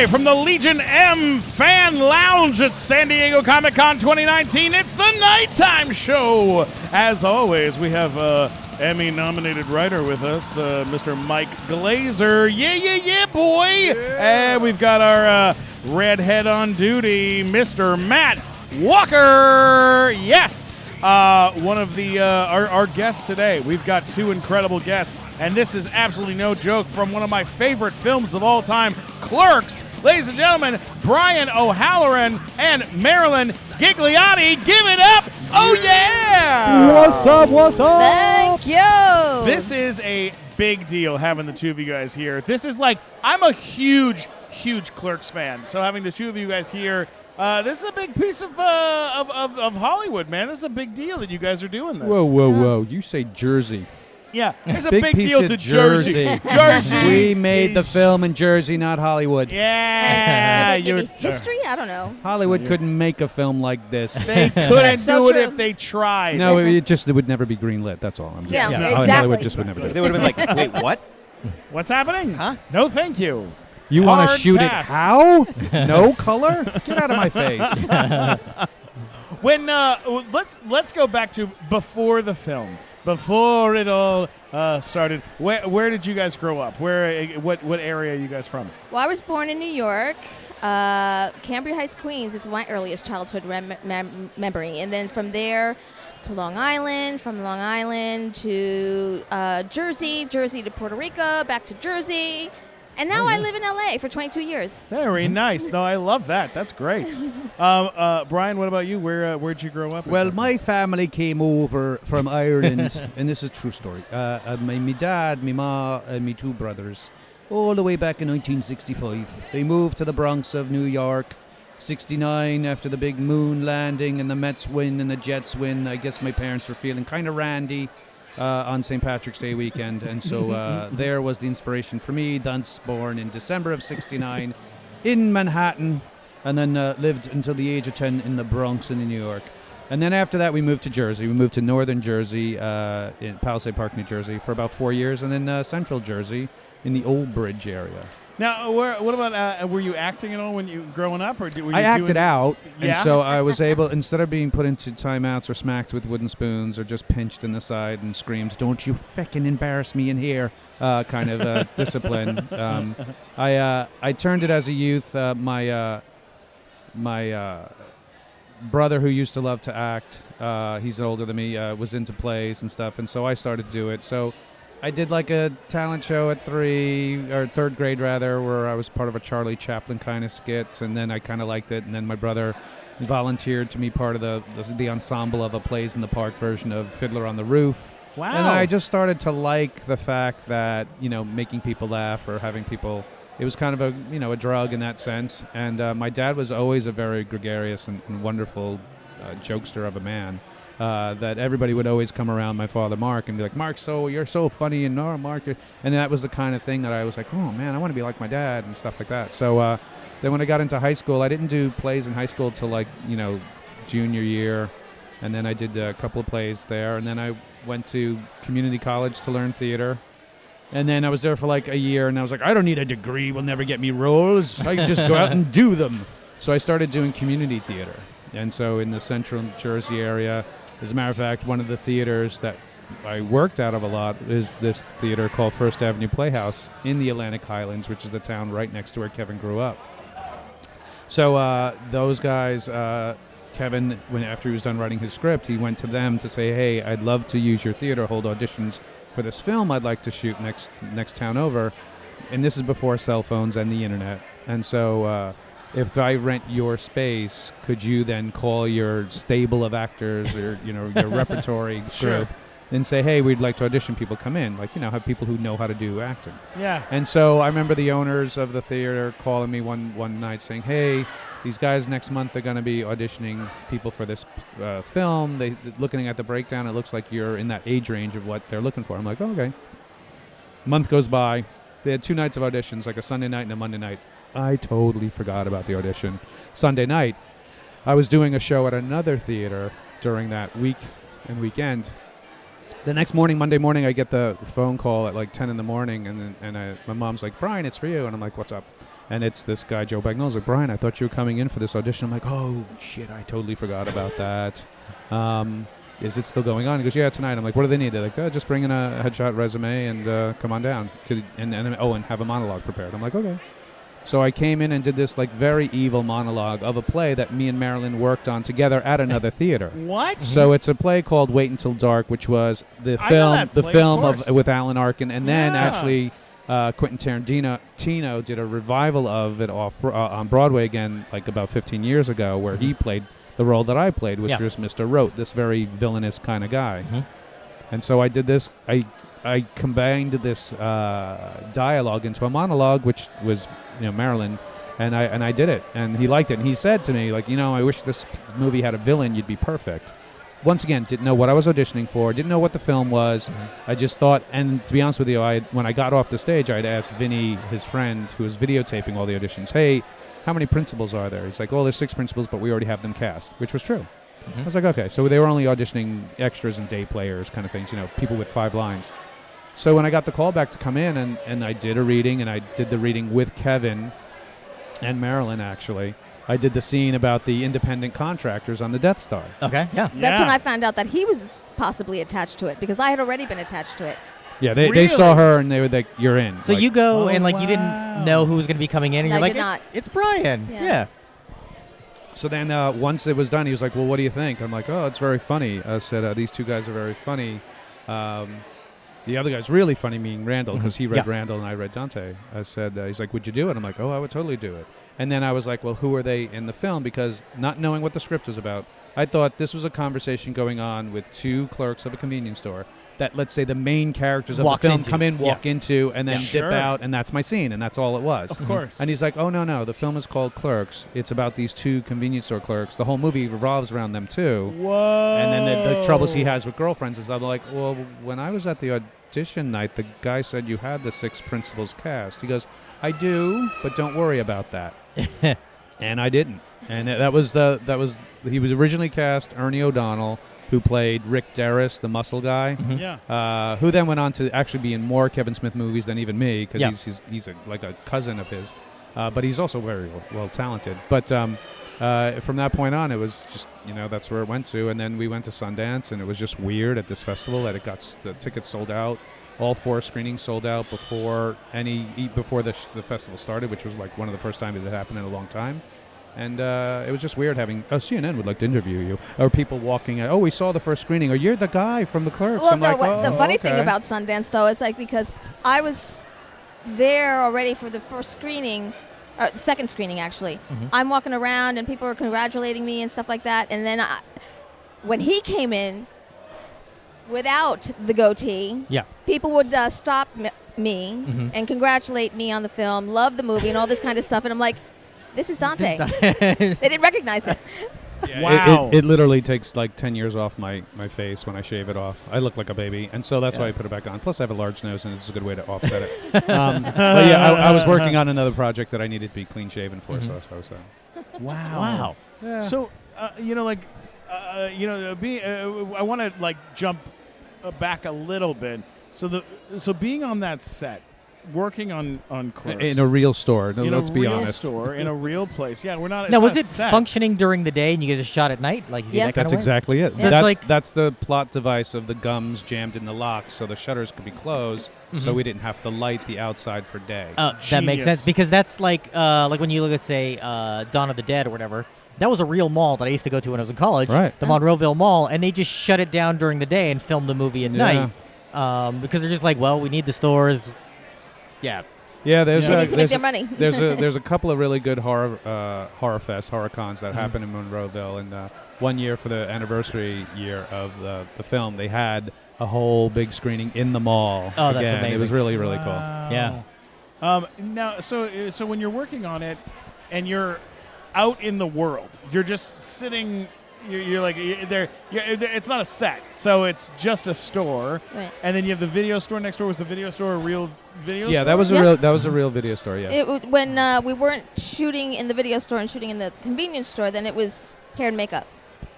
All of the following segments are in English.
Live from the Legion M Fan Lounge at San Diego Comic-Con 2019, it's the Nighttime Show. As always, we have Emmy-nominated writer with us, Mr. Mike Glazer. Yeah, boy. Yeah. And we've got our redhead on duty, Mr. Matt Walker. Yes. One of the our guests today. We've got two incredible guests, and this is absolutely no joke, from one of my favorite films of all time, Clerks. Ladies and gentlemen, Brian O'Halloran and Marilyn Ghigliotti. Give it up! Oh yeah! What's up? Thank you. This is a big deal having the two of you guys here. This is like, I'm a huge Clerks fan, so having the two of you guys here. This is a big piece of Hollywood, man. This is a big deal that you guys are doing this. Whoa. You say Jersey. Yeah, it's a Big big piece deal of to Jersey. Jersey. We made the film in Jersey, not Hollywood. Yeah. And maybe history? I don't know. Hollywood couldn't make a film like this. They couldn't so do it true. if they tried. No, it would never be greenlit. That's all. I'm just Yeah, Hollywood exactly. just would never do it. They would have been like, wait, what? What's happening? Huh? No, thank you. You want to Hard shoot pass. it how? No color? Get out of my face. When let's go back to before the film, before it all started. Where did you guys grow up? What area are you guys from? Well, I was born in New York. Cambria Heights, Queens is my earliest childhood memory. And then from there to Long Island, from Long Island to Jersey to Puerto Rico, back to Jersey. And now I live in L.A. for 22 years. Very nice. No, I love that. That's great. Brian, what about you? Where'd you grow up? Well, my family came over from Ireland, and this is a true story. My dad, my ma, and my two brothers, all the way back in 1965. They moved to the Bronx of New York. 69 after the big moon landing and the Mets win and the Jets win. I guess my parents were feeling kind of randy on St. Patrick's Day weekend, and so there was the inspiration for me. Thus born in December of 69 in Manhattan, and then lived until the age of 10 in the Bronx in New York. And then after that, we moved to Jersey. We moved to northern Jersey in Palisade Park, New Jersey for about 4 years, and then central Jersey in the Old Bridge area. Now, what about, were you acting at all when you growing up? Or were you I acted out, Yeah? and so I was able, instead of being put into timeouts or smacked with wooden spoons or just pinched in the side and screams, "Don't you feckin' embarrass me in here," kind of discipline. I turned it as a youth. My brother, who used to love to act, he's older than me, was into plays and stuff, and so I started to do it. So I did like a talent show at third grade rather, where I was part of a Charlie Chaplin kind of skit, and then I kind of liked it. And then my brother volunteered to be part of the ensemble of a Plays in the Park version of Fiddler on the Roof. Wow. And I just started to like the fact that, making people laugh or having people, it was kind of a drug in that sense. And my dad was always a very gregarious and wonderful jokester of a man. That everybody would always come around my father Mark and be like, "Mark, so you're so funny," and "No, Mark," and that was the kind of thing that I was like, "Oh man, I want to be like my dad," and stuff like that. So then when I got into high school, I didn't do plays in high school till junior year, and then I did a couple of plays there, and then I went to community college to learn theater, and then I was there for like a year, and I was like, "I don't need a degree, will never get me roles. I can just go out and do them." So I started doing community theater, and so in the central Jersey area. As a matter of fact, one of the theaters that I worked out of a lot is this theater called First Avenue Playhouse in the Atlantic Highlands, which is the town right next to where Kevin grew up. So those guys, Kevin, after he was done writing his script, he went to them to say, "Hey, I'd love to use your theater, hold auditions for this film I'd like to shoot next town over." And this is before cell phones and the internet. And so if I rent your space, could you then call your stable of actors or your repertory group and say, "Hey, we'd like to audition people, come in," have people who know how to do acting. Yeah. And so I remember the owners of the theater calling me one night saying, "Hey, these guys next month are going to be auditioning people for this film. Looking at the breakdown, it looks like you're in that age range of what they're looking for." I'm like, "Oh, okay." Month goes by. They had 2 nights of auditions, like a Sunday night and a Monday night. I totally forgot about the audition. Sunday night, I was doing a show at another theater during that week and weekend. The next morning, Monday morning, I get the phone call at like 10 in the morning, and my mom's like, "Brian, it's for you." And I'm like, "What's up?" And it's this guy, Joe Bagnola's like, Brian, I thought you were coming in for this audition. I'm like, oh, shit, I totally forgot about that. Is it still going on? He goes, yeah, tonight. I'm like, what do they need? They're like, just bring in a headshot resume and come on down. And have a monologue prepared. I'm like, okay. So I came in and did this like very evil monologue of a play that me and Marilyn worked on together at another theater. What? So it's a play called Wait Until Dark, which was the film of with Alan Arkin, and then actually Quentin Tarantino did a revival of it on Broadway again, like about 15 years ago, where he played the role that I played, which was Mr. Rote, this very villainous kind of guy. And so I did this. I combined this dialogue into a monologue, which was Marilyn, and I did it, and he liked it, and he said to me, like, I wish this movie had a villain. You'd be perfect. Once again, didn't know what I was auditioning for, didn't know what the film was. I just thought, and to be honest with you, when I got off the stage, I'd asked Vinny, his friend, who was videotaping all the auditions, hey, how many principals are there? He's like, there's 6 principals, but we already have them cast, which was true. I was like, okay, so they were only auditioning extras and day players kind of things, people with 5 lines. So when I got the call back to come in, and I did a reading, and I did the reading with Kevin and Marilyn, actually. I did the scene about the independent contractors on the Death Star. Okay, yeah. That's when I found out that he was possibly attached to it, because I had already been attached to it. Yeah, they saw her, and they were like, you're in. So you go, and you didn't know who was going to be coming in, and you're like, it's Brian. Yeah. So then once it was done, he was like, well, what do you think? I'm like, oh, it's very funny. I said, these 2 guys are very funny. The other guy's really funny, meaning Randall, because he read Randall and I read Dante. I said, he's like, would you do it? I'm like, oh, I would totally do it. And then I was like, well, who are they in the film? Because not knowing what the script was about, I thought this was a conversation going on with 2 clerks of a convenience store that, let's say, the main characters of the film come in, walk into, and then dip out, and that's my scene, and that's all it was. Of course. And he's like, oh, no, the film is called Clerks. It's about these 2 convenience store clerks. The whole movie revolves around them, too. Whoa. And then the troubles he has with girlfriends is I'm like, well, when I was at the audition night, the guy said you had the 6 principals cast. He goes, I do, but don't worry about that. And I didn't. And he was originally cast Ernie O'Donnell, who played Rick Derris, the muscle guy, who then went on to actually be in more Kevin Smith movies than even me, because he's like a cousin of his. But he's also very well talented. But from that point on, it was just, that's where it went to. And then we went to Sundance, and it was just weird at this festival that the tickets sold out. All 4 screenings sold out before the festival started, which was like one of the first times it had happened in a long time. And it was just weird having, CNN would like to interview you. Or people walking, we saw the first screening. Or you're the guy from the Clerks. Well, I'm like, the funny thing about Sundance, though, is like, because I was there already for the first screening, or the second screening, actually. I'm walking around, and people are congratulating me and stuff like that. And then when he came in without the goatee, people would stop me and congratulate me on the film, love the movie, and all this kind of stuff. And I'm like, this is Dante. They didn't recognize it. Yeah, wow. It literally takes like 10 years off my face when I shave it off. I look like a baby, and so that's why I put it back on. Plus, I have a large nose, and it's a good way to offset it. But I was working on another project that I needed to be clean-shaven for, so that's what I was saying. Wow. Yeah. So, I want to jump back a little bit. So being on that set, working on Clerks in a real store. No, let's be honest. Store in a real place. Yeah, we're not. Now, was it set. functioning during the day and you guys just shot at night? Like, That's exactly it. Yeah. That's the plot device of the gums jammed in the locks, so the shutters could be closed, so we didn't have to light the outside for day. That makes sense, because that's like when you look at, say, Dawn of the Dead or whatever. That was a real mall that I used to go to when I was in college, right. The Monroeville Mall, and they just shut it down during the day and filmed the movie at night because they're just like, well, we need the stores. Yeah, there's they need to make their money. there's a couple of really good horror cons that happen in Monroeville, and one year for the anniversary year of the film, they had a whole big screening in the mall. Oh, that's amazing! It was really really cool. Yeah. Now, so when you're working on it, and you're out in the world, you're just sitting. You're like it's not a set, so it's just a store, right. And then you have the video store next door. Was the video store a real video store? Yeah, that was a real video store. Yeah. When we weren't shooting in the video store and shooting in the convenience store, then it was hair and makeup.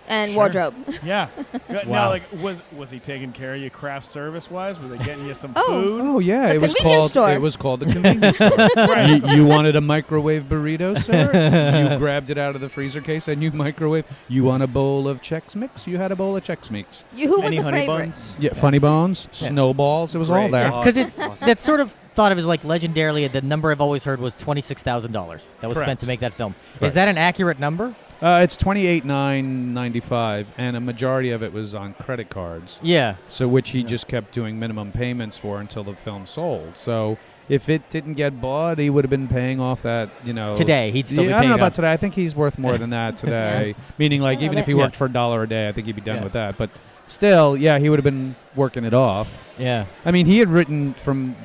and Sure. wardrobe. Yeah. Now, Wow. like, was he taking care of you craft service wise? Were they getting you some Oh. food? Oh yeah, The it was convenience called. store. It was called the convenience store. You wanted a microwave burrito, sir? You grabbed it out of the freezer case and you microwave. You want a bowl of Chex Mix? You had a bowl of Chex Mix. Who was Any the honey favorite? buns? Yeah, Funny Bones, Snowballs. It was all Great. there. Yeah. Because it's Awesome. that's sort of thought of as like legendarily. The number I've always heard was $26,000 that was Correct. spent to make that film. Right. Is that an accurate number? It's $28,995, and a majority of it was on credit cards. Yeah. So which he just kept doing minimum payments for until the film sold. So if it didn't get bought, he would have been paying off that, Today, he'd still be I don't know paying about off. today. I think he's worth more than that today. Meaning, like, Yeah, even if he that- worked for $1 a day, I think he'd be done Yeah. with that. But still, yeah, he would have been working it off. Yeah. I mean, he had written, from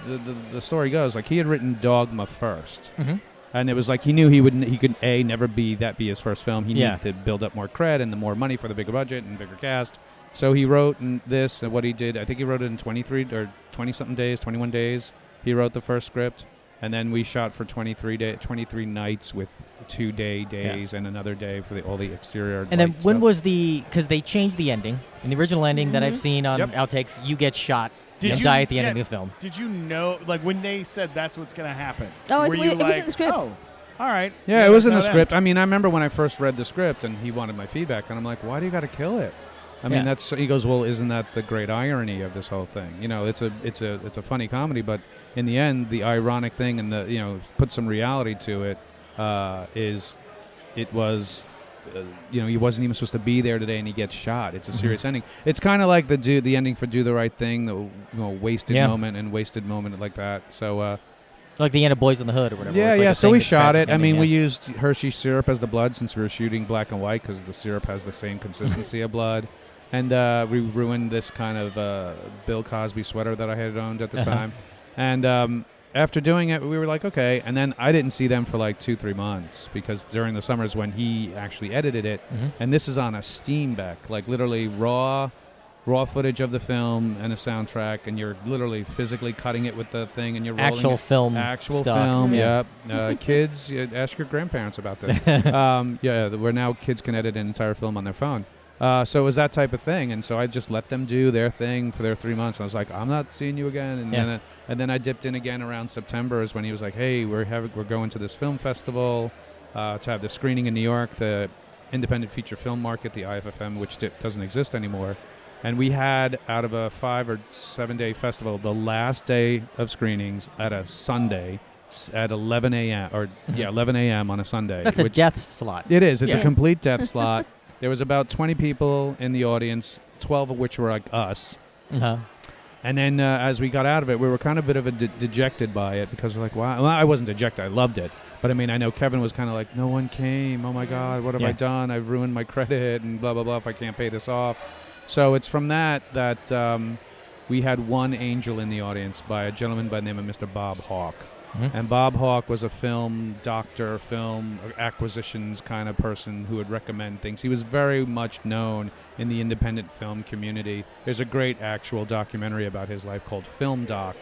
the story goes, like, he had written Dogma first. Mm-hmm. And it was like he knew he could never be his first film. He Yeah. needed to build up more cred and the more money for the bigger budget and bigger cast. So he wrote this and what he did. I think he wrote it in 23 or 20-something days, 21 days. He wrote the first script, and then we shot for 23 nights with 2-day days and another day for all the exterior. And then light when stuff. was because they changed the ending. In the original ending that I've seen on Yep. outtakes, you get shot Did and you- die at the end yeah. of the film. Did you know, like, when they said that's what's going to happen? Oh, were you it was in like, the script. Oh, all right. Yeah, it was in the that's how it script. ends. I mean, I remember when I first read the script and he wanted my feedback, and I'm like, why do you got to kill it? I mean, Yeah. he goes, well, isn't that the great irony of this whole thing? It's a funny comedy, but in the end, the ironic thing and put some reality to it he wasn't even supposed to be there today and he gets shot. It's a serious ending. It's kind of like the ending for Do the Right Thing, the wasted Yeah. moment like that. So. Like the end of Boys in the Hood or whatever. Yeah, It's like yeah. a So thing we that's shot tragic it. I mean, ending, we yeah. used Hershey syrup as the blood since we were shooting black and white because the syrup has the same consistency of blood. And we ruined this kind of Bill Cosby sweater that I had owned at the time. And after doing it, we were like, okay. And then I didn't see them for like 2-3 months because during the summers when he actually edited it, and this is on a Steam Deck, like literally raw footage of the film and a soundtrack, and you're literally physically cutting it with the thing, and you're rolling Actual it. film Actual stock. film, Yeah. yep. Kids, ask your grandparents about this. Where now kids can edit an entire film on their phone. So it was that type of thing, and so I just let them do their thing for their 3 months. And I was like, I'm not seeing you again. And then I dipped in again around September, is when he was like, hey, we're going to this film festival to have the screening in New York, the Independent Feature Film Market, the IFFM, which doesn't exist anymore. And we had, out of a 5 or 7 day festival, the last day of screenings at a Sunday at 11 a.m. 11 a.m. on a Sunday. That's a death slot. It is. It's Yeah. a complete death slot. There was about 20 people in the audience, 12 of which were like us. Uh-huh. And then as we got out of it, we were kind of a bit of a dejected by it because we're like, wow. Well, I wasn't dejected. I loved it. But I mean, I know Kevin was kind of like, no one came. Oh my God, what have I done? I've ruined my credit and blah, blah, blah if I can't pay this off. So it's from that we had one angel in the audience by a gentleman by the name of Mr. Bob Hawke. Mm-hmm. And Bob Hawke was a film doctor, film acquisitions kind of person who would recommend things. He was very much known in the independent film community. There's a great actual documentary about his life called Film Doc,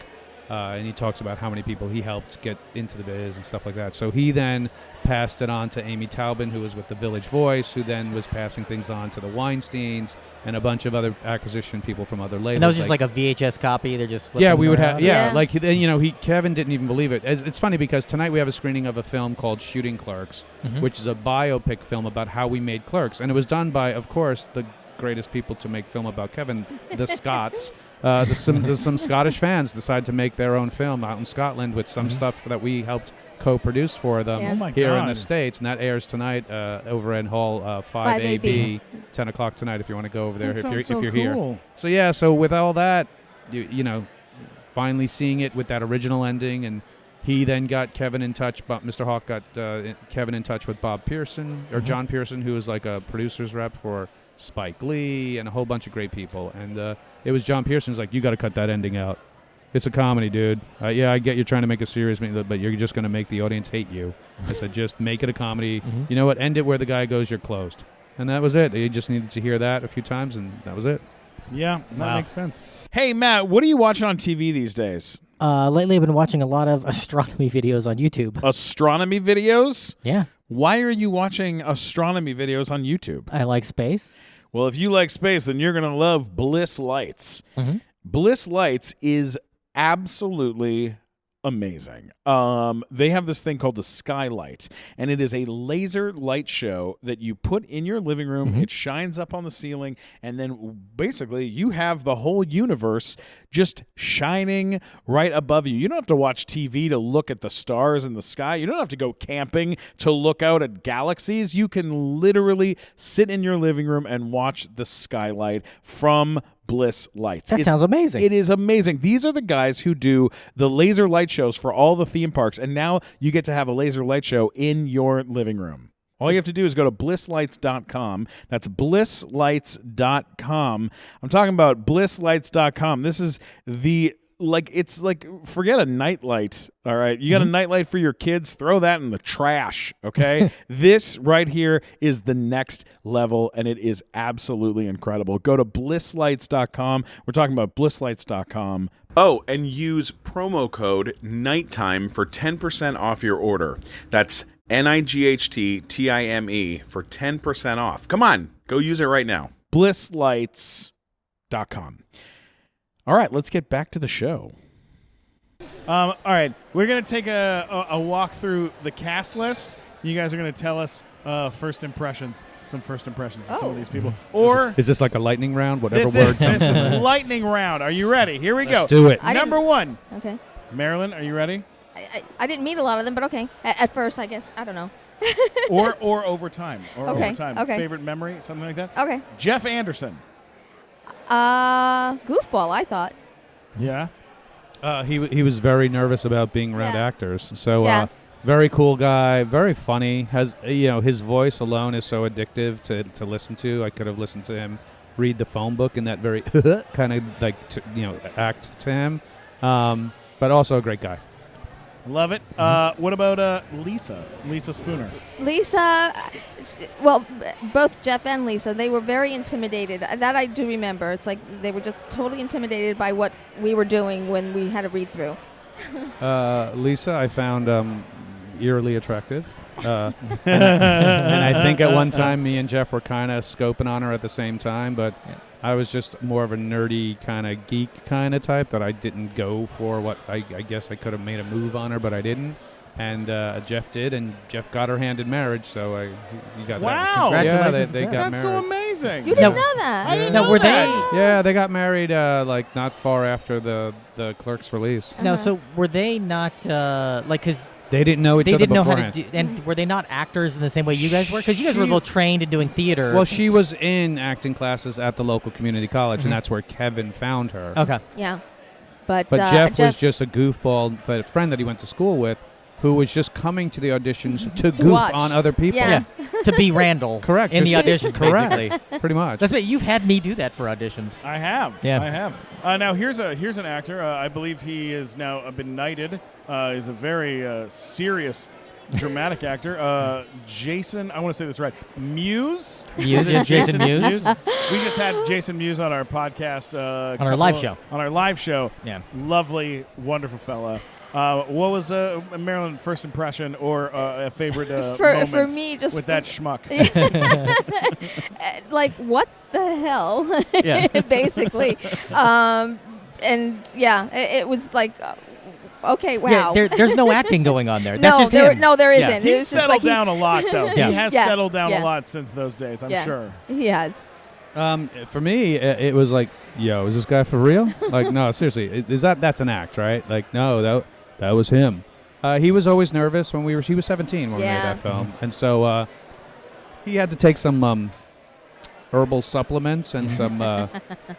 and he talks about how many people he helped get into the biz and stuff like that. So he then passed it on to Amy Taubin, who was with The Village Voice, who then was passing things on to the Weinsteins and a bunch of other acquisition people from other labels. And that was just like a VHS copy. They're just yeah, slipping we would around? have. Yeah, like Kevin didn't even believe it. It's funny because tonight we have a screening of a film called Shooting Clerks, which is a biopic film about how we made Clerks, and it was done by, of course, the greatest people to make film about Kevin, the Scots. Some Scottish fans decided to make their own film out in Scotland with some stuff that we helped co-produce for them Yeah. Oh my here in God. the States, and that airs tonight over in Hall 5AB, 10 o'clock tonight. If you want to go over there, That if sounds you're so here. cool. So yeah, so with all that, finally seeing it with that original ending, and he then got Kevin in touch. Mr. Hawke got Kevin in touch with Bob Pearson or John Pearson, who was like a producer's rep for Spike Lee and a whole bunch of great people. And it was John Pearson's like, you got to cut that ending out. It's a comedy, dude. Yeah, I get you're trying to make a serious, but you're just going to make the audience hate you. I said, just make it a comedy. You know what? End it where the guy goes, you're closed. And that was it. You just needed to hear that a few times, and that was it. Yeah, that Wow. makes sense. Hey, Matt, what are you watching on TV these days? Lately, I've been watching a lot of astronomy videos on YouTube. Astronomy videos? Yeah. Why are you watching astronomy videos on YouTube? I like space. Well, if you like space, then you're going to love Bliss Lights. Mm-hmm. Bliss Lights is absolutely amazing. They have this thing called the Skylight, and it is a laser light show that you put in your living room. Mm-hmm. It shines up on the ceiling, and then basically you have the whole universe just shining right above you. You don't have to watch TV to look at the stars in the sky. You don't have to go camping to look out at galaxies. You can literally sit in your living room and watch the Skylight from Bliss Lights. That sounds amazing. It is amazing. These are the guys who do the laser light shows for all the theme parks, and now you get to have a laser light show in your living room. All you have to do is go to blisslights.com. That's blisslights.com. I'm talking about blisslights.com. This is it's like, forget a nightlight, all right? You got a nightlight for your kids, throw that in the trash, okay? This right here is the next level, and it is absolutely incredible. Go to blisslights.com. We're talking about blisslights.com. Oh, and use promo code NIGHTTIME for 10% off your order. That's NIGHTTIME for 10% off. Come on, go use it right now. blisslights.com. All right, let's get back to the show. All right, we're going to take a walk through the cast list. You guys are going to tell us first impressions, some first impressions of some of these people. Or Is this like a lightning round? Whatever this word is comes lightning round. Are you ready? Here we go. Let's do it. Number one. Okay. Marilyn, are you ready? I didn't meet a lot of them, but okay. At first, I guess. I don't know. or over time. Okay, okay. Favorite memory, something like that? Okay. Jeff Anderson. Goofball, I thought. Yeah. He was very nervous about being around Yeah. actors. So Yeah. very cool guy, very funny. Has his voice alone is so addictive to listen to. I could have listened to him read the phone book in that very kind of like act to him. But also a great guy. Love it. What about Lisa Spooner? Lisa, well, both Jeff and Lisa, they were very intimidated. That I do remember. It's like they were just totally intimidated by what we were doing when we had a read through. Lisa, I found eerily attractive. And I think at one time me and Jeff were kind of scoping on her at the same time, but I was just more of a nerdy kind of geek kind of type that I didn't go for what I guess I could have made a move on her, but I didn't. And Jeff did, and Jeff got her hand in marriage, so he got that. Wow. Congratulations. Yeah, they got That's married. so amazing. You didn't know that? I didn't Now, know were that. Yeah, they got married like not far after the Clerks release. No, so were they not because They didn't know each they other didn't know how beforehand. to do, and were they not actors in the same way you guys were? Because you guys were both trained in doing theater. Well, she was in acting classes at the local community college, and that's where Kevin found her. Okay. Yeah. But Jeff was just a goofball friend that he went to school with, who was just coming to the auditions to goof watch. on other people. Yeah. To be Randall. Correct. In the Just- audition, correct. basically. Pretty much. That's what you've had me do that for auditions. I have. Yeah. I have. Now here's an actor. I believe he is now been knighted. He's a very serious, dramatic actor. Jason. I want to say this right. Muse. Jason Mewes. We just had Jason Mewes on our podcast. On our live show. On our live show. Yeah. Lovely, wonderful fella. What was Marilyn first impression or a favorite moment for me, just with that schmuck? like, what the hell? Yeah. Basically. And yeah, it was like, okay, wow. Yeah, there's no acting going on there. That's no, just him. there Yeah. isn't. He's It was just settled like down a lot, though. Yeah. He has Yeah. settled down Yeah. a lot since those days, I'm sure. He has. For me, it was like, yo, is this guy for real? Like, no, seriously, that's an act, right? Like, no, that was him. He was always nervous when he was 17 when we made Yeah. that film, and so he had to take some herbal supplements and some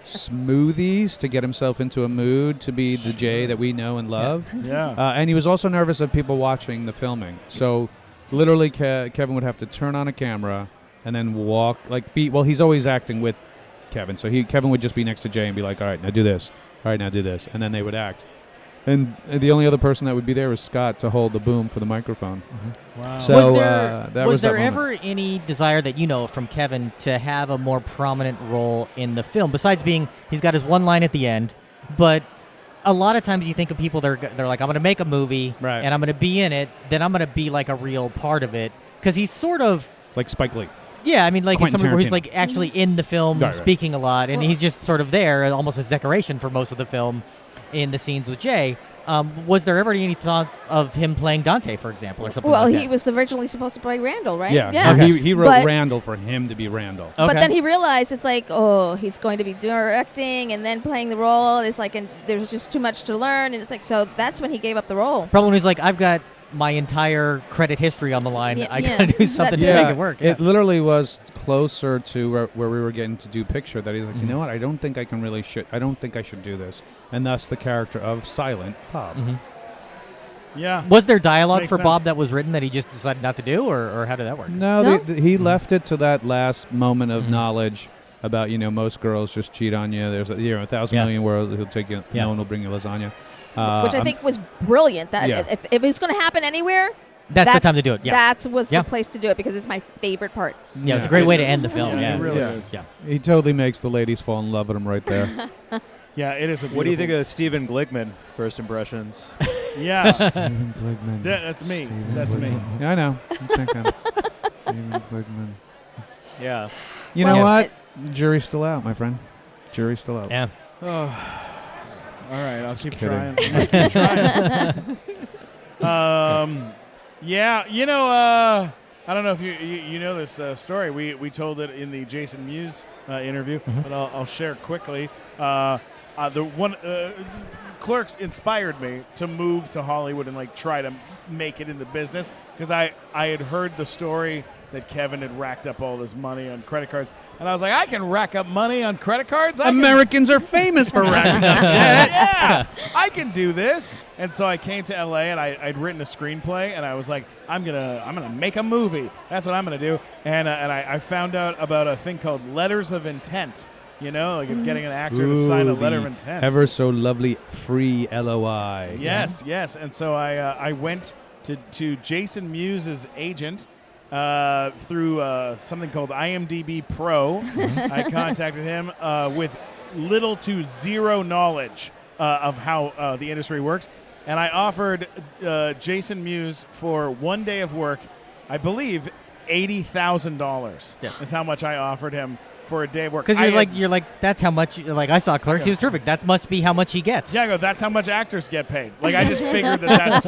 smoothies to get himself into a mood to be the Jay that we know and love. Yeah. And he was also nervous of people watching the filming. So literally Kevin would have to turn on a camera and then walk, he's always acting with Kevin. So Kevin would just be next to Jay and be like, all right, now do this. All right, now do this. And then they would act. And the only other person that would be there was Scott to hold the boom for the microphone. Wow. So was there that moment. ever any desire that you know from Kevin to have a more prominent role in the film? Besides he's got his one line at the end, but a lot of times you think of people they're like, I'm going to make a movie Right. and I'm going to be in it, then I'm going to be like a real part of it. because he's sort of. Like Spike Lee. Yeah, I mean, like he's Quentin somebody where he's Tarantino. like actually in the film, Right. speaking a lot, and he's just sort of there, almost as decoration for most of the film, in the scenes with Jay. Was there ever any thoughts of him playing Dante, for example, or something? Well, like he that? was originally supposed to play Randall, right? Yeah. Okay. He wrote But- Randall for him to be Randall. Okay. But then he realized it's like, oh, he's going to be directing and then playing the role. It's like, and there's just too much to learn, and it's like, so that's when he gave up the role. Problem is, like, I've got my entire credit history on the line. Yeah, I yeah. gotta do something That to too. make it work. It literally was closer to where we were getting to do picture that he's like, Mhm. you know what? I don't think I can really I don't think I should do this, and thus the character of Silent Bob. Mhm. Yeah. Was there dialogue Makes for Bob sense. that was written that he just decided not to do, or how did that work? No, No? he left it to that last moment of Mhm. knowledge about most girls just cheat on you. There's 1,000 Yeah. million worlds he'll take you. Yeah. No one will bring you lasagna. Which I think was brilliant. That Yeah. if it's going to happen anywhere, That's the time to do it. Yeah, That was Yeah. the place to do it because it's my favorite part. yeah, it was a great way to end the film. Yeah, Yeah, it really Yeah. is. Yeah. he totally makes the ladies fall in love with him right there. Yeah, it is a What do you think beautiful- of Stephen Glickman? First impressions. Yeah. Stephen Glickman. That's me. Stephen That's me. Glickman. Yeah, I know. I'm thinking. Stephen Glickman. Yeah. You Well, know what? it- Jury's still out, my friend. Jury's still out. Yeah. Oh. All right, I'll keep kidding. trying. I'll keep trying. Yeah, I don't know if you know this story. We told it in the Jason Mewes interview, but I'll share quickly. The one Clerks inspired me to move to Hollywood and like try to make it in the business because I had heard the story that Kevin had racked up all this money on credit cards, and I was like, I can rack up money on credit cards. Americans are famous for racking up debt. Yeah, I can do this. And so I came to LA and I'd written a screenplay and I was like, I'm gonna make a movie. That's what I'm gonna do. And I found out about a thing called letters of intent. Like getting an actor to sign a letter of intent. Ever so lovely free LOI. Yes. And so I went to Jason Mewes' agent. Through something called IMDb Pro. I contacted him with little to zero knowledge of how the industry works. And I offered Jason Mewes for 1 day of work, I believe $80,000 is how much I offered him for a day of work. Because you're like that's how much. Like I saw Clerks, he was terrific. That must be how much he gets. Yeah, I go, that's how much actors get paid. Like, I just figured that's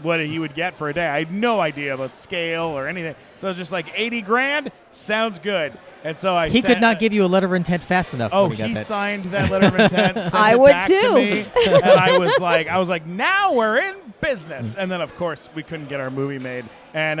what he would get for a day. I had no idea about scale or anything. So I was just like, 80 grand? Sounds good. And so He could not give you a letter of intent fast enough. Oh, when he got he that. signed that letter of intent. Sent I it would back to too. me, and I was like, now we're in business. And then, of course, we couldn't get our movie made. And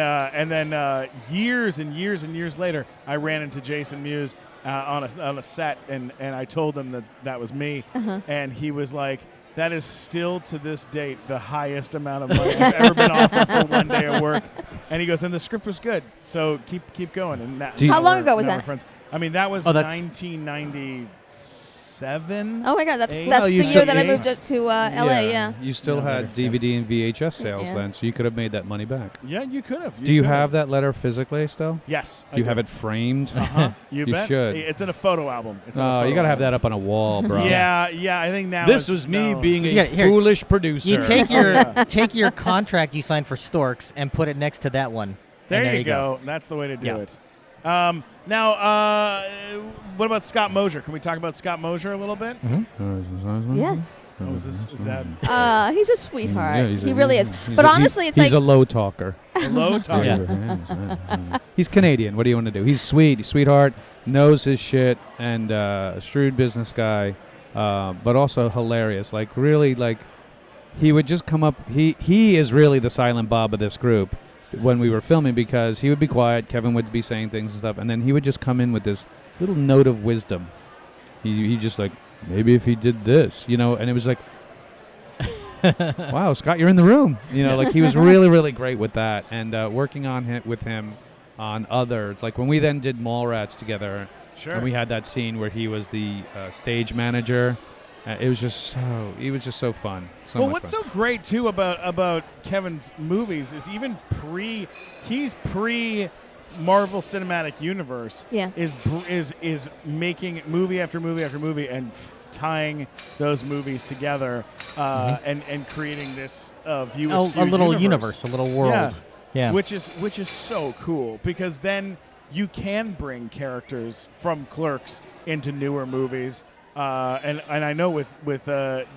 then years and years and years later, I ran into Jason Mewes on a set, and I told him that was me, and he was like, that is still to this date the highest amount of money I've ever been offered for 1 day of work. And he goes, and the script was good, so keep going. And Do you- How long ago was now we're that? friends. I mean, that was Oh, that's- 1997. Oh my God, that's Eight? that's Well, the you year said that I eight. moved up to LA. Yeah. You still No, had later. DVD and VHS sales Yeah. then, so you could have made that money back. Yeah, you could have. Do you have that letter physically still? Yes. Do you have it framed? Uh-huh. You You bet. should. It's in a photo album. It's in a Oh, photo you got to have album. that up on a wall, bro. Yeah, I think now This it's- was me no. being You a got- here. foolish producer. You take Yeah. your contract you signed for Storks and put it next to that one. There, and you go. That's the way to do Yeah. it. Now, what about Scott Mosier? Can we talk about Scott Mosier a little bit? Yes. Oh, is that He's a sweetheart. Yeah, he's He a- really is. he's But a- honestly, it's he's like a low talker. a low talk? Yeah. He's Canadian. What do you want to do? He's sweet. He's sweetheart. Knows his shit and a shrewd business guy, but also hilarious. Like really, like he would just come up. He is really the silent Bob of this group when we were filming because he would be quiet. Kevin would be saying things and stuff, and then he would just come in with this little note of wisdom. He just like maybe if he did this, and it was like. Wow, Scott, you're in the room. Like he was really, really great with that, and working on with him on others. Like when we then did Mallrats together, Sure. and we had that scene where he was the stage manager. It was just so fun. So Well, much what's fun. so great too about Kevin's movies is even he's pre Marvel Cinematic Universe. Yeah. Is making movie after movie after movie and tying those movies together and creating this view A askew little universe, a little world. Yeah. Yeah. which is so cool because then you can bring characters from Clerks into newer movies. And I know with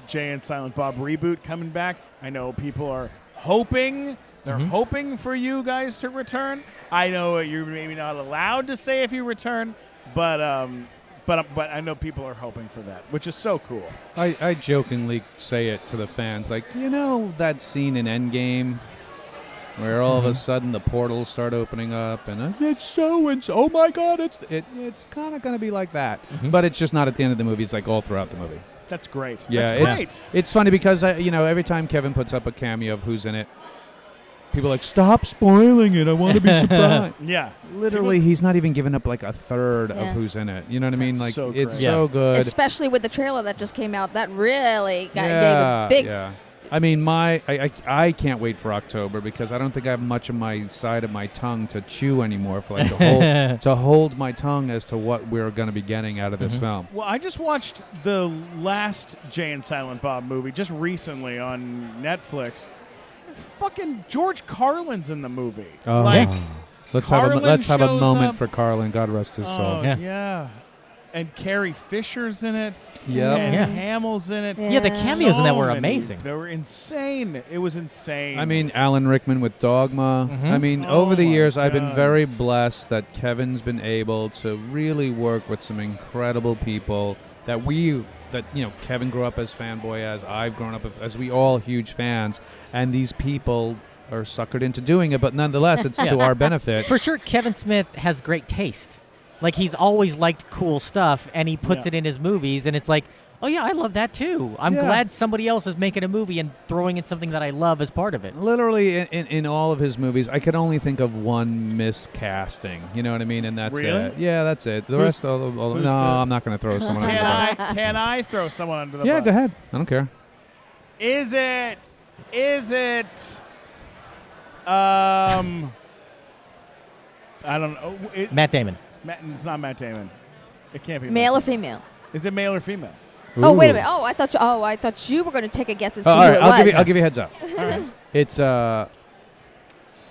Jay and Silent Bob Reboot coming back, I know people are hoping. They're hoping for you guys to return. I know you're maybe not allowed to say if you return, but I know people are hoping for that, which is so cool. I jokingly say it to the fans, like, you know that scene in Endgame where all of a sudden the portals start opening up and it's so and so. Oh my God, it's kind of going to be like that, but it's just not at the end of the movie. It's like all throughout the movie. That's great. Yeah, That's great. It's funny because every time Kevin puts up a cameo of who's in it, people are like, stop spoiling it. I want to be surprised. Yeah. Literally, he's not even giving up like a third of Yeah. who's in it. You know what I mean? Like, so it's great. so good. Especially with the trailer that just came out, that really gave Yeah, a big. yeah. I mean, I can't wait for October because I don't think I have much of my side of my tongue to chew anymore for like to hold my tongue as to what we're going to be getting out of this film. Well, I just watched the last Jay and Silent Bob movie just recently on Netflix. Fucking George Carlin's in the movie. Oh. Like, Let's Carlin have a shows moment up. for Carlin. God rest his soul. Yeah. And Carrie Fisher's in it. Yep. And Yeah. Hamill's in it. Yeah, the Yeah. cameos in that were many. amazing. They were insane. It was insane. I mean, Alan Rickman with Dogma. I mean, Oh over the my years, I've been God. very blessed that Kevin's been able to really work with some incredible people that Kevin grew up as fanboy as, I've grown up as we all huge fans, and these people are suckered into doing it, but nonetheless, it's to our benefit. For sure, Kevin Smith has great taste. Like, he's always liked cool stuff, and he puts Yeah. it in his movies, and it's like, oh, yeah, I love that, too. I'm Yeah. glad somebody else is making a movie and throwing in something that I love as part of it. Literally, in all of his movies, I could only think of one miscasting. You know what I mean? And that's Really? it. Yeah, that's it. The Who's- rest, no, who's the- I'm not going to throw someone under the bus. can I throw someone under the Yeah, bus? go ahead. I don't care. Is it I don't know. Matt Damon. It's not Matt Damon. It can't be Male or Matt Damon. female? Is it male or female? Oh, wait a Ooh. minute. I thought you were going to take a guess as to Oh, who all right, it was. I'll give you a heads up. All right. It's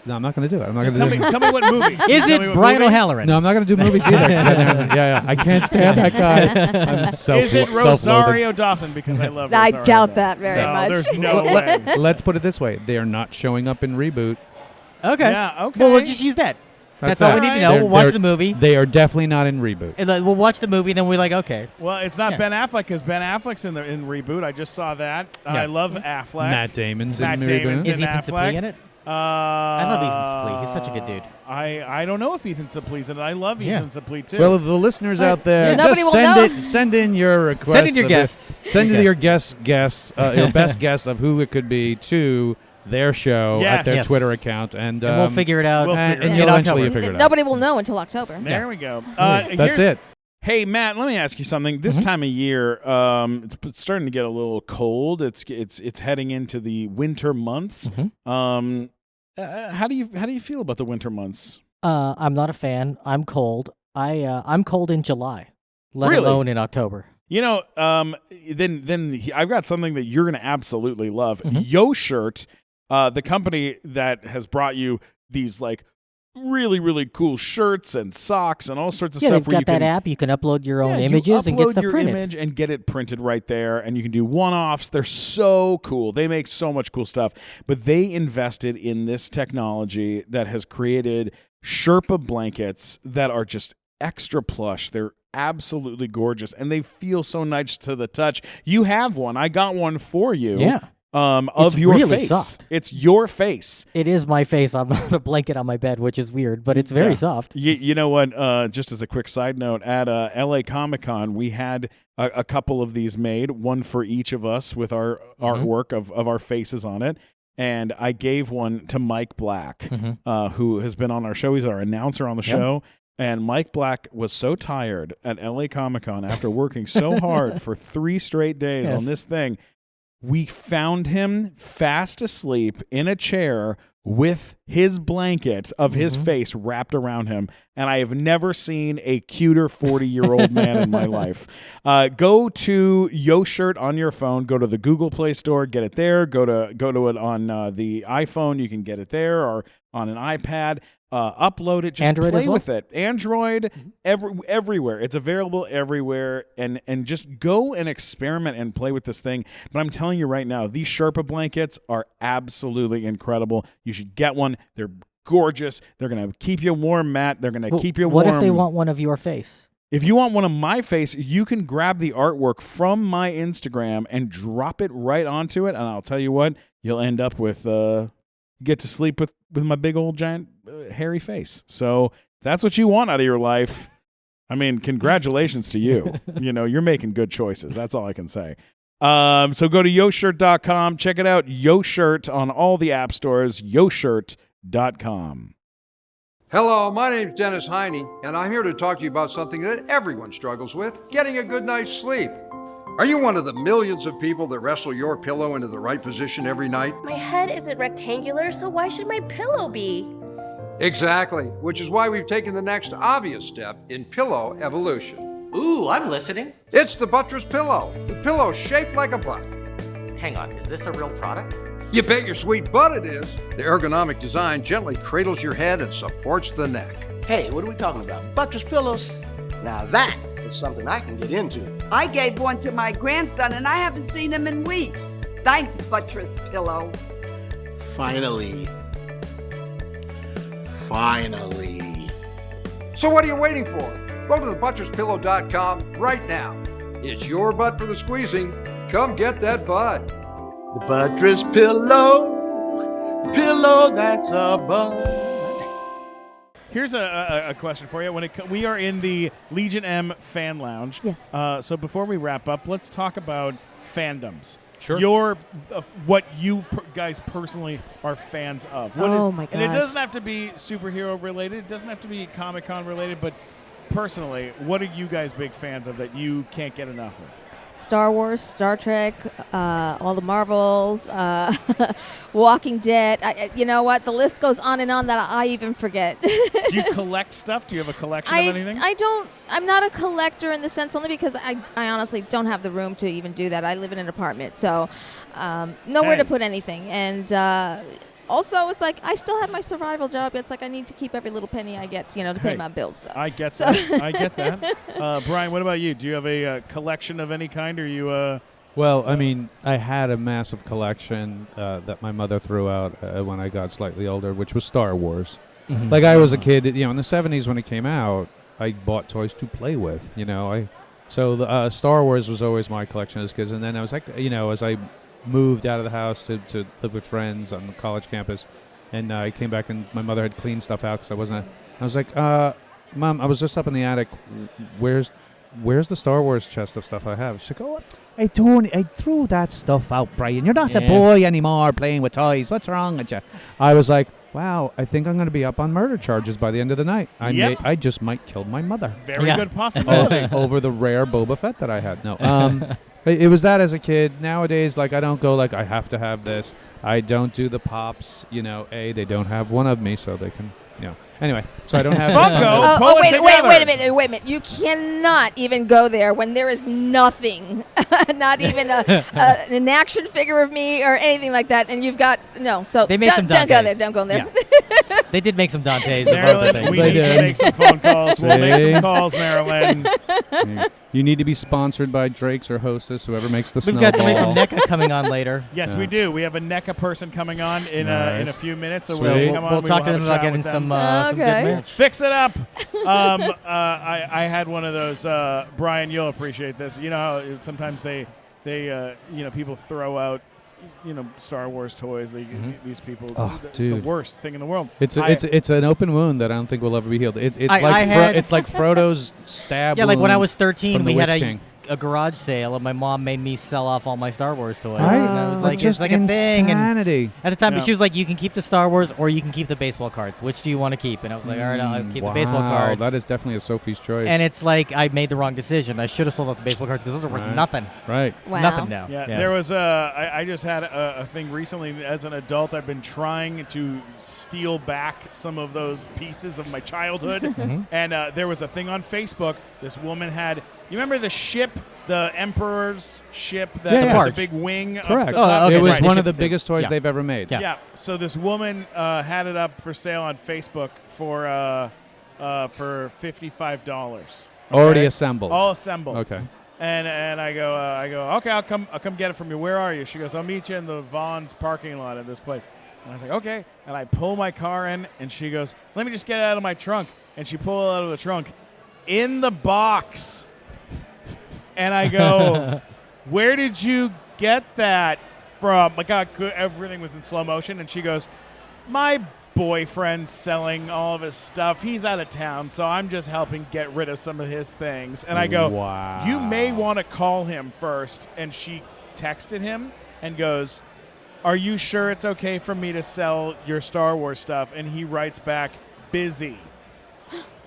no, I'm not going to do it. I'm not Just going tell to me, do it. tell me what movie. Is Tell me it what Brian movie. O'Halloran? No, I'm not going to do movies either. yeah. I can't stand that guy. I'm Is it self-loathing. Rosario Dawson? Because I love I Rosario doubt Dawson. that very No, much. there's no way. Let's put it this way: they are not showing up in Reboot. Okay. Yeah, okay. Well, we'll just use that. That's That's all we it. need to know. They're- We'll watch they're- the movie. They are definitely not in Reboot. And we'll watch the movie, then we're like, okay. Well, it's not Yeah. Ben Affleck because Ben Affleck's in Reboot. I just saw that. Yeah. I love Affleck. Matt Damon's Matt in Damon's Reboot. Is in Ethan Affleck. Suplee in it? I love Ethan Suplee. He's such a good dude. I don't know if Ethan Supplee's in it. I love Yeah. Ethan Suplee too. Well, the listeners out there, Nobody just will know. send in your requests. Send in your of guests. Send in your Your your best guess of who it could be to their show at Yes. their Yes. Twitter account, and And we'll figure it out. we'll and, figure it and out. you'll In eventually October. figure it out. Nobody will know until October. there we go. That's here's- it. Hey Matt, let me ask you something. This time of year, it's starting to get a little cold. It's heading into the winter months. How do you feel about the winter months? I'm not a fan. I'm cold. I'm cold in July, let Really? alone in October. You know, then I've got something that you're going to absolutely love. Mm-hmm. Yo Shirt, the company that has brought you these like really, really cool shirts and socks and all sorts of Yeah, stuff they've where you got that can app. You can upload your own you images and get upload stuff your printed. image and get it printed right there, and you can do one-offs. They're so cool. They make so much cool stuff. But they invested in this technology that has created Sherpa blankets that are just extra plush. They're absolutely gorgeous, and they feel so nice to the touch. You have one. I got one for you. Yeah. Of It's your really face. soft. It's your face. It is my face. I'm not a blanket on my bed, which is weird, but it's very Yeah. soft. You know what? Just as a quick side note, at LA Comic-Con, we had a couple of these made, one for each of us with our artwork of our faces on it. And I gave one to Mike Black, who has been on our show. He's our announcer on the show. And Mike Black was so tired at LA Comic-Con after working so hard for 3 straight days Yes. on this thing. We found him fast asleep in a chair with his blanket of his face wrapped around him. And I have never seen a cuter 40-year-old man in my life. Go to Yo Shirt on your phone. Go to the Google Play Store. Get it there. Go to it on the iPhone. You can get it there. Or on an iPad. Upload it, just Android play as well? with it. Android, everywhere. It's available everywhere, and just go and experiment and play with this thing. But I'm telling you right now, these Sherpa blankets are absolutely incredible. You should get one. They're gorgeous. They're going to keep you warm, Matt. They're going to keep you warm. What if they want one of your face? If you want one of my face, you can grab the artwork from my Instagram and drop it right onto it, and I'll tell you what, you'll end up with get to sleep with my big old giant hairy face. So that's what you want out of your life. I mean, congratulations to you. You're making good choices. That's all I can say. So go to yoshirt.com. Check it out. YoShirt on all the app stores. YoShirt.com. Hello, my name's Dennis Heine, and I'm here to talk to you about something that everyone struggles with, getting a good night's sleep. Are you one of the millions of people that wrestle your pillow into the right position every night? My head isn't rectangular, so why should my pillow be? Exactly, which is why we've taken the next obvious step in pillow evolution. Ooh, I'm listening. It's the buttress pillow, the pillow shaped like a butt. Hang on, is this a real product? You bet your sweet butt it is. The ergonomic design gently cradles your head and supports the neck. Hey, what are we talking about? Buttress pillows? Now that is something I can get into. I gave one to my grandson and I haven't seen him in weeks. Thanks, buttress pillow. Finally. So what are you waiting for? Go to thebuttress.pillow.com right now. It's your butt for the squeezing. Come get that butt. The buttress pillow that's a butt. Here's a question for you. We are in the Legion M fan lounge. Yes. So before we wrap up, let's talk about fandoms. Sure. What you guys personally are fans of. My God. And it doesn't have to be superhero related. It doesn't have to be Comic-Con related. But personally, what are you guys big fans of that you can't get enough of? Star Wars, Star Trek, all the Marvels, Walking Dead. You know what? The list goes on and on that I even forget. Do you collect stuff? Do you have a collection of anything? I don't. I'm not a collector in the sense only because I honestly don't have the room to even do that. I live in an apartment, so nowhere to put anything. And also, it's like I still have my survival job. It's like I need to keep every little penny I get, to pay my bills. Stuff. I get that. I get that. Brian, what about you? Do you have a collection of any kind? Or you? Well, I mean, I had a massive collection that my mother threw out when I got slightly older, which was Star Wars. Mm-hmm. Like I was a kid, in the 70s when it came out, I bought toys to play with. So the Star Wars was always my collection as kids, and then I was like, as I moved out of the house to live with friends on the college campus, and I came back and my mother had cleaned stuff out because I was like, Mom, I was just up in the attic. Where's the Star Wars chest of stuff I have? She's like, oh, I threw that stuff out, Brian. You're not a boy anymore playing with toys. What's wrong with you? I was like, wow, I think I'm going to be up on murder charges by the end of the night. I just might kill my mother. Very good possibility. Over the rare Boba Fett that I had. No. It was that as a kid. Nowadays, I don't go I have to have this. I don't do the pops. They don't have one of me, so they can, Anyway, so I don't have. Wait a minute. You cannot even go there when there is nothing, not even an action figure of me or anything like that, and you've got no. So they made some don't go there. Don't go there. Yeah. They did make some Dantes. Marilyn, we need to make some phone calls. We'll make some calls, Marilyn. You need to be sponsored by Drake's or Hostess, whoever makes the We've snowball. got somebody from NECA coming on later. Yes, we do. We have a NECA person coming on in a few minutes. So we'll talk to them about getting some good merch. Fix it up. I had one of those. Brian, you'll appreciate this. You know how sometimes they people throw out Star Wars toys. These people. It's the worst thing in the world. It's an open wound that I don't think will ever be healed. It's like Frodo's stab. Yeah, like when I was 13, we had a garage sale, and my mom made me sell off all my Star Wars toys. Right? And I was like, just it's like a thing. Insanity. And at the time, she was like, you can keep the Star Wars or you can keep the baseball cards. Which do you want to keep? And I was like, all right, I'll keep the baseball cards. That is definitely a Sophie's choice. And it's like I made the wrong decision. I should have sold off the baseball cards because those are worth nothing. Right. Wow. Nothing now. Yeah. There was I just had a thing recently as an adult. I've been trying to steal back some of those pieces of my childhood. And there was a thing on Facebook. This woman had You remember the ship, the Emperor's ship, Yeah, the yeah. big wing up Correct. the top? okay, It was right. one They of the should- biggest toys yeah. they've ever made. Yeah. Yeah. So this woman had it up for sale on Facebook for $55. Already assembled. All assembled. Okay. And I go, okay, I'll come get it from you. Where are you? She goes, I'll meet you in the Vaughn's parking lot at this place. And I was like, okay. And I pull my car in, and she goes, let me just get it out of my trunk. And she pulled it out of the trunk in the box. And I go, where did you get that from? My God, everything was in slow motion. And she goes, my boyfriend's selling all of his stuff. He's out of town, so I'm just helping get rid of some of his things. And I go, wow. you may want to call him first. And she texted him and goes, are you sure it's okay for me to sell your Star Wars stuff? And he writes back, busy.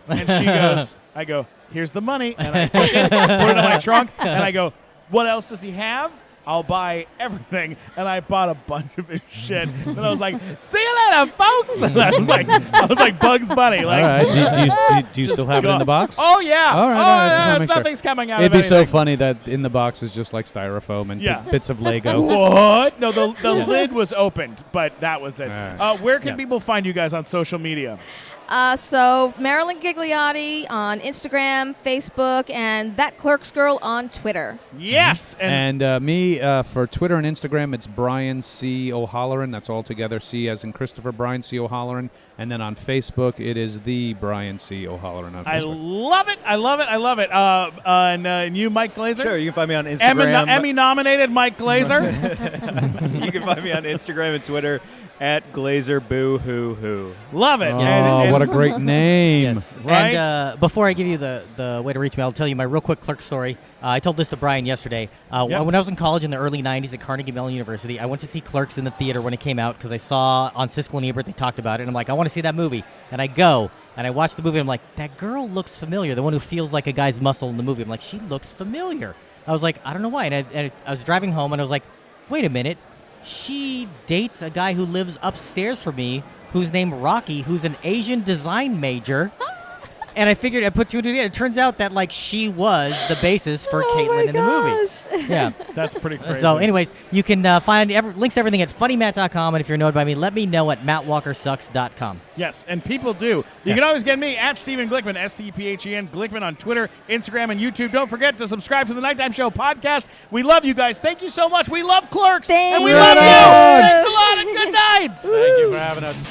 And she goes, I go, here's the money. And I took it, put it in my trunk, and I go, what else does he have? I'll buy everything. And I bought a bunch of his shit. And I was like, see you later, folks. And I was like Bugs Bunny. Like, All right. Do you still have it in the box? Oh, yeah. All right, Oh, all right, just yeah. wanna make sure. Nothing's coming out It'd of be so anything. funny that in the box is just like styrofoam and Yeah. bits of Lego. What? No, the lid was opened, but that was it. All right. Where can Yeah. people find you guys on social media? So Marilyn Ghigliotti on Instagram, Facebook, and That Clerks Girl on Twitter. Yes. And me, for Twitter and Instagram, it's Brian C. O'Halloran. That's all together. C as in Christopher, Brian C. O'Halloran. And then on Facebook, it is the Brian C. O'Halloran on I Facebook. love it. I love it. I love it. And you, Mike Glazer? Sure, you can find me on Instagram. Emmy-nominated Mike Glazer. You can find me on Instagram and Twitter at GlazerBooHooHoo. Love it. Oh, what a great name. Yes. Right? And before I give you the way to reach me, I'll tell you my real quick clerk story. I told this to Brian yesterday. Yeah. When I was in college in the early 90s at Carnegie Mellon University, I went to see Clerks in the theater when it came out because I saw on Siskel and Ebert they talked about it. And I'm like, I want to see that movie. And I go, and I watch the movie, and I'm like, that girl looks familiar. The one who feels like a guy's muscle in the movie. I'm like, she looks familiar. I was like, I don't know why. And I was driving home, and I was like, wait a minute. She dates a guy who lives upstairs from me who's named Rocky, who's an Asian design major. And I figured, I put two and two together. It turns out that, like, she was the basis for Caitlin in the movie. Yeah. That's pretty crazy. So, anyways, you can find links to everything at funnymatt.com. And if you're annoyed by me, let me know at mattwalkersucks.com. Yes, and people do. You Yes. can always get me at Stephen Glickman, STPHEN, Glickman on Twitter, Instagram, and YouTube. Don't forget to subscribe to the Nighttime Show podcast. We love you guys. Thank you so much. We love Clerks. Thank and we you. love you. Thanks a lot and good night. Thank you for having us.